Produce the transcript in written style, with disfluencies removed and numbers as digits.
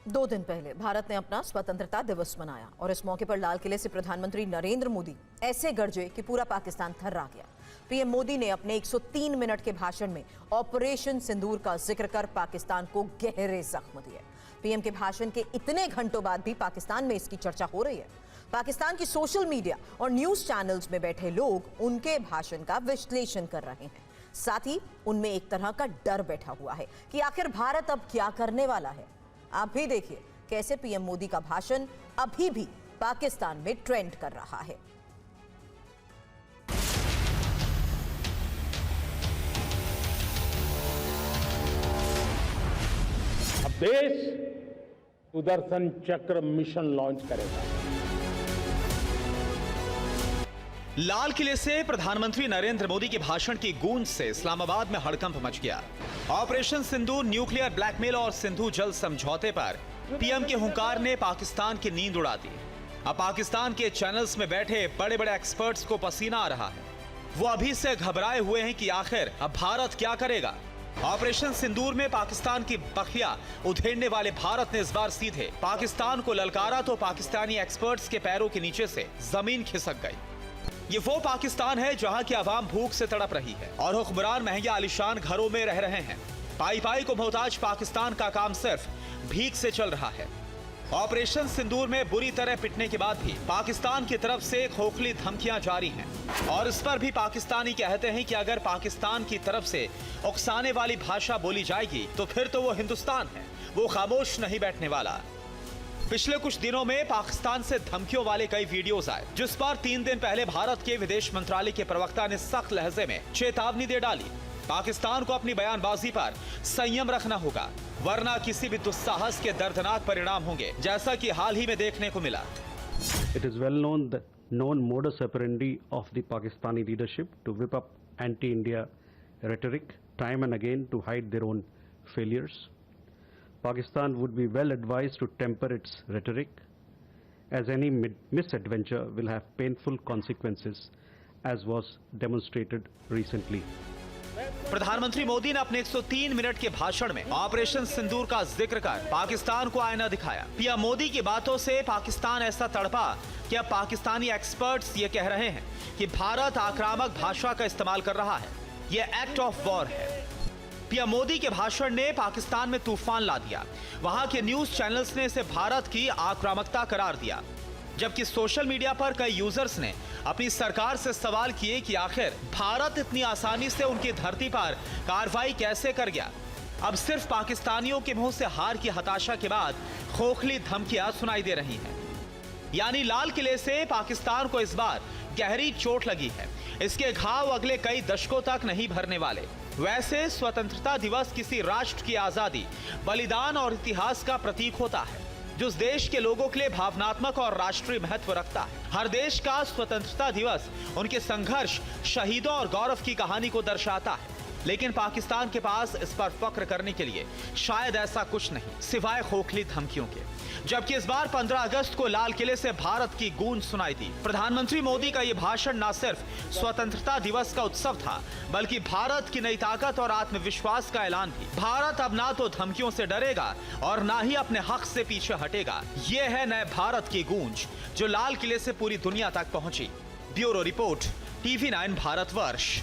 2 दिन पहले भारत ने अपना स्वतंत्रता दिवस मनाया और इस मौके पर लाल किले से प्रधानमंत्री नरेंद्र मोदी ऐसे गरजे कि पूरा पाकिस्तान थर्रा गया। पीएम मोदी ने अपने 103 मिनट के भाषण में ऑपरेशन सिंदूर का जिक्र कर पाकिस्तान को गहरे जख्म दिए। पीएम के भाषण के इतने घंटों बाद भी पाकिस्तान में इसकी चर्चा हो रही है। पाकिस्तान की सोशल मीडिया और न्यूज चैनल्स में बैठे लोग उनके भाषण का विश्लेषण कर रहे हैं। साथ ही उनमें एक तरह का डर बैठा हुआ है कि आखिर भारत अब क्या करने वाला है। आप भी देखिए कैसे पीएम मोदी का भाषण अभी भी पाकिस्तान में ट्रेंड कर रहा है। अब देश सुदर्शन चक्र मिशन लॉन्च करेगा। लाल किले से प्रधानमंत्री नरेंद्र मोदी के भाषण की गूंज से इस्लामाबाद में हड़कंप मच गया। ऑपरेशन सिंदूर, न्यूक्लियर ब्लैकमेल और सिंधु जल समझौते पर पीएम के हुंकार ने पाकिस्तान की नींद उड़ा दी। अब पाकिस्तान के चैनल्स में बैठे बड़े बड़े एक्सपर्ट्स को पसीना आ रहा है। वो अभी से घबराए हुए हैं कि आखिर अब भारत क्या करेगा। ऑपरेशन सिंदूर में पाकिस्तान की बखिया उधेड़ने वाले भारत ने इस बार सीधे पाकिस्तान को ललकारा तो पाकिस्तानी एक्सपर्ट्स के पैरों के नीचे से जमीन खिसक गई। ये वो पाकिस्तान है जहां की आवाम भूख से तड़प रही है और हुक्मरान महंगे आलीशान घरों में रह रहे हैं। पाई पाई को मोहताज पाकिस्तान का काम सिर्फ भीख से चल रहा है। ऑपरेशन सिंदूर में बुरी तरह पिटने के बाद भी पाकिस्तान की तरफ से खोखली धमकियां जारी हैं और इस पर भी पाकिस्तानी कहते हैं कि अगर पाकिस्तान की तरफ से उकसाने वाली भाषा बोली जाएगी तो फिर तो वो हिंदुस्तान है, वो खामोश नहीं बैठने वाला। पिछले कुछ दिनों में पाकिस्तान से धमकियों वाले कई वीडियोस आए, जिस पर 3 दिन पहले भारत के विदेश मंत्रालय के प्रवक्ता ने सख्त लहजे में चेतावनी दे डाली। पाकिस्तान को अपनी बयानबाजी पर संयम रखना होगा, वरना किसी भी दुस्साहस के दर्दनाक परिणाम होंगे, जैसा कि हाल ही में देखने को मिला। It is well known modus operandi of the Pakistani leadership to whip up anti-India rhetoric time and again to hide their own failures. Pakistan would be well advised to temper its rhetoric, as any misadventure will have painful consequences, as was demonstrated recently. प्रधानमंत्री मोदी ने अपने 103 minute के भाषण में operation सिंदूर का जिक्र कर पाकिस्तान को आईना दिखाया। पीएम मोदी की बातों से पाकिस्तान ऐसा तड़पा कि अब पाकिस्तानी एक्सपर्ट्स ये कह रहे हैं कि भारत आक्रामक भाषा का इस्तेमाल कर रहा है, ये एक्ट ऑफ वॉर है। पीएम मोदी के भाषण ने पाकिस्तान में तूफान ला दिया। वहां के न्यूज चैनल्स ने इसे भारत की आक्रामकता करार दिया, जबकि सोशल मीडिया पर कई यूजर्स ने अपनी सरकार से सवाल किए कि आखिर भारत इतनी आसानी से उनकी धरती पर कार्रवाई कैसे कर गया। अब सिर्फ पाकिस्तानियों के मुंह से हार की हताशा के बाद खोखली धमकियां सुनाई दे रही हैं। यानी लाल किले से पाकिस्तान को इस बार गहरी चोट लगी है। इसके घाव अगले कई दशकों तक नहीं भरने वाले। वैसे स्वतंत्रता दिवस किसी राष्ट्र की आजादी, बलिदान और इतिहास का प्रतीक होता है, जो उस देश के लोगों के लिए भावनात्मक और राष्ट्रीय महत्व रखता है। हर देश का स्वतंत्रता दिवस उनके संघर्ष, शहीदों और गौरव की कहानी को दर्शाता है। लेकिन पाकिस्तान के पास इस पर फख्र करने के लिए शायद ऐसा कुछ नहीं सिवाय खोखली धमकियों के। जबकि इस बार 15 अगस्त को लाल किले से भारत की गूंज सुनाई दी। प्रधानमंत्री मोदी का यह भाषण न सिर्फ स्वतंत्रता दिवस का उत्सव था, बल्कि भारत की नई ताकत और आत्मविश्वास का ऐलान भी। भारत अब ना तो धमकियों से डरेगा और ना ही अपने हक से पीछे हटेगा। ये है नए भारत की गूंज जो लाल किले से पूरी दुनिया तक पहुंची। Bureau report, TV9 Bharatvarsh.